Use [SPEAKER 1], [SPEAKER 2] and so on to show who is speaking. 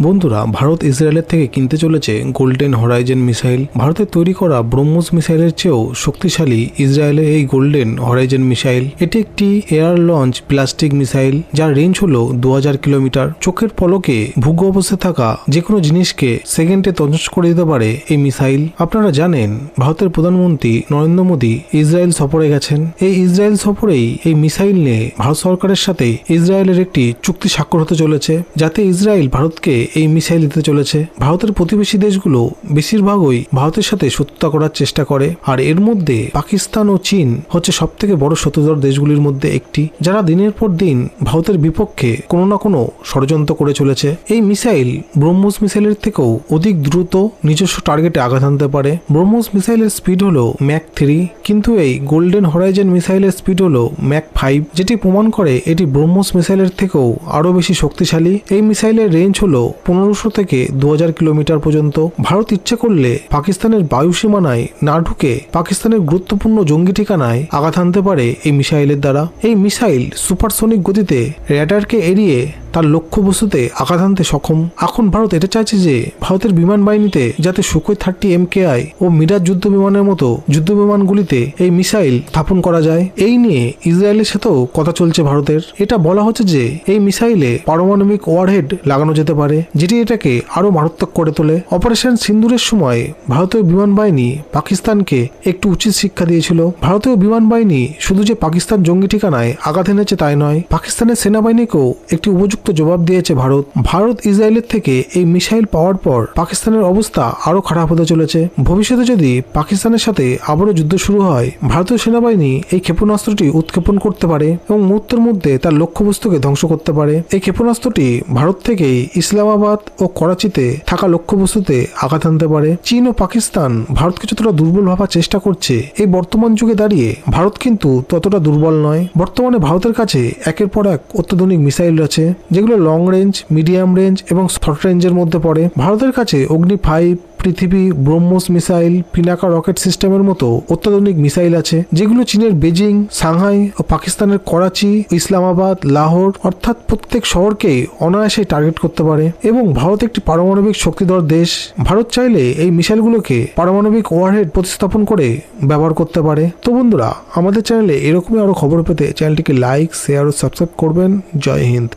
[SPEAKER 1] বন্ধুরা, ভারত ইসরায়েলের থেকে কিনতে চলেছে গোল্ডেন হরাইজন মিসাইল। ভারতের তৈরি করা ব্রহ্মোস মিসাইলের চেয়েও শক্তিশালী ইসরায়েলের এই গোল্ডেন হরাইজন মিসাইল। এটি একটি এয়ার লঞ্চ প্লাস্টিক মিসাইল যার রেঞ্জ হলো 2000 কিলোমিটার। চোখের পলকে ভূগ অবস্থায় থাকা যে কোনো জিনিসকে সেকেন্ডে তছনছ করে দিতে পারে এই মিসাইল। আপনারা জানেন, ভারতের প্রধানমন্ত্রী নরেন্দ্র মোদী ইসরায়েল সফরে গেছেন। এই ইসরায়েল সফরেই এই মিসাইল নিয়ে ভারত সরকারের সাথে ইসরায়েলের একটি চুক্তি স্বাক্ষর হতে চলেছে, যাতে ইসরায়েল ভারতকে এই মিসাইল দিতে চলেছে। ভারতের প্রতিবেশী দেশগুলো বেশিরভাগই ভারতের সাথে শত্রুতা করার চেষ্টা করে, আর এর মধ্যে পাকিস্তান ও চীন হচ্ছে সবথেকে বড় শত্রুতার দেশগুলির মধ্যে একটি, যারা দিনের পর দিন ভারতের বিপক্ষে কোনো না কোনো ষড়যন্ত্র করে চলেছে। এই মিসাইল ব্রহ্মোস মিসাইলের থেকেও অধিক দ্রুত নিজস্ব টার্গেটে আঘাত আনতে পারে। ব্রহ্মোস মিসাইলের স্পিড হলো ম্যাক 3, কিন্তু এই গোল্ডেন হরাইজন মিসাইলের স্পিড হলো ম্যাক 5, যেটি প্রমাণ করে এটি ব্রহ্মোস মিসাইলের থেকেও আরো বেশি শক্তিশালী। এই মিসাইলের রেঞ্জ হলো 1500 থেকে 2000 কিলোমিটার পর্যন্ত। ভারত ইচ্ছে করলে পাকিস্তানের বায়ু সীমানায় না ঢুকে পাকিস্তানের গুরুত্বপূর্ণ জঙ্গি ঠিকানায় আঘাত আনতে পারে এই মিসাইলের দ্বারা। এই মিসাইল সুপারসনিক গতিতে র্যাডারকে এড়িয়ে তার লক্ষ্যবস্তুতে আঘাত আনতে সক্ষম। এখন ভারত এটা চাইছে যে ভারতের বিমান বাহিনীতে যাতে সুখোই 30 MKI ও মিরাজ যুদ্ধ বিমানের মতো যুদ্ধ বিমানগুলিতে এই মিসাইল স্থাপন করা যায়। এই নিয়ে ইসরায়েলের সাথেও কথা চলছে ভারতের। এটা বলা হচ্ছে যে এই মিসাইলে পারমাণবিক ওয়ারহেড লাগানো যেতে পারে, যেটি এটাকে আরো মারাত্মক করে তোলে। অপারেশন সিন্দুরের সময় ভারতীয় বিমান বাহিনী পাকিস্তানকে একটু উচিত শিক্ষা দিয়েছিল। ভারতীয় বিমান বাহিনী শুধু যে পাকিস্তান জঙ্গি ঠিকানায় আঘাত এনেছে তাই নয়, পাকিস্তানের সেনাবাহিনীকেও একটি উপযুক্ত জবাব দিয়েছে ভারত ইসরায়েলের থেকে এই মিসাইল পাওয়ার পর পাকিস্তানের অবস্থা আরো খারাপ হতে চলেছে। ভবিষ্যতে যদি পাকিস্তানের সাথে আবারও যুদ্ধ শুরু হয়, ভারতীয় সেনাবাহিনী এই ক্ষেপণাস্ত্রটি উৎক্ষেপণ করতে পারে এবং মুহূর্তের মধ্যে তার লক্ষ্যবস্তুকে ধ্বংস করতে পারে। এই ক্ষেপণাস্ত্রটি ভারত থেকে ইসলামাবাদ ও করাচিতে থাকা লক্ষ্যবস্তুতে আঘাত আনতে পারে। চীন ও পাকিস্তান ভারতকে যতটা দুর্বল ভাবার চেষ্টা করছে, এই বর্তমান যুগে দাঁড়িয়ে ভারত কিন্তু ততটা দুর্বল নয়। বর্তমানে ভারতের কাছে একের পর এক অত্যাধুনিক মিসাইল আছে, যেগুলো লং রেঞ্জ, মিডিয়াম রেঞ্জ এবং শর্ট রেঞ্জের মধ্যে পড়ে। ভারতের কাছে অগ্নি 5, পৃথিবী, ব্রহ্মোস মিসাইল, পিনাকা রকেট সিস্টেমের মতো অত্যাধুনিক মিসাইল আছে, যেগুলো চীনের বেজিং, সাংহাই ও পাকিস্তানের করাচি, ইসলামাবাদ, লাহোর অর্থাৎ প্রত্যেক শহরকে অনায়াসে টার্গেট করতে পারে। এবং ভারত একটি পারমাণবিক শক্তিধর দেশ। ভারত চাইলে এই মিসাইলগুলোকে পারমাণবিক ওয়ারহেড প্রতিস্থাপন করে ব্যবহার করতে পারে। তো বন্ধুরা, আমাদের চ্যানেলে এরকমই আরো খবর পেতে চ্যানেলটিকে লাইক, শেয়ার ও সাবস্ক্রাইব করবেন। জয় হিন্দ।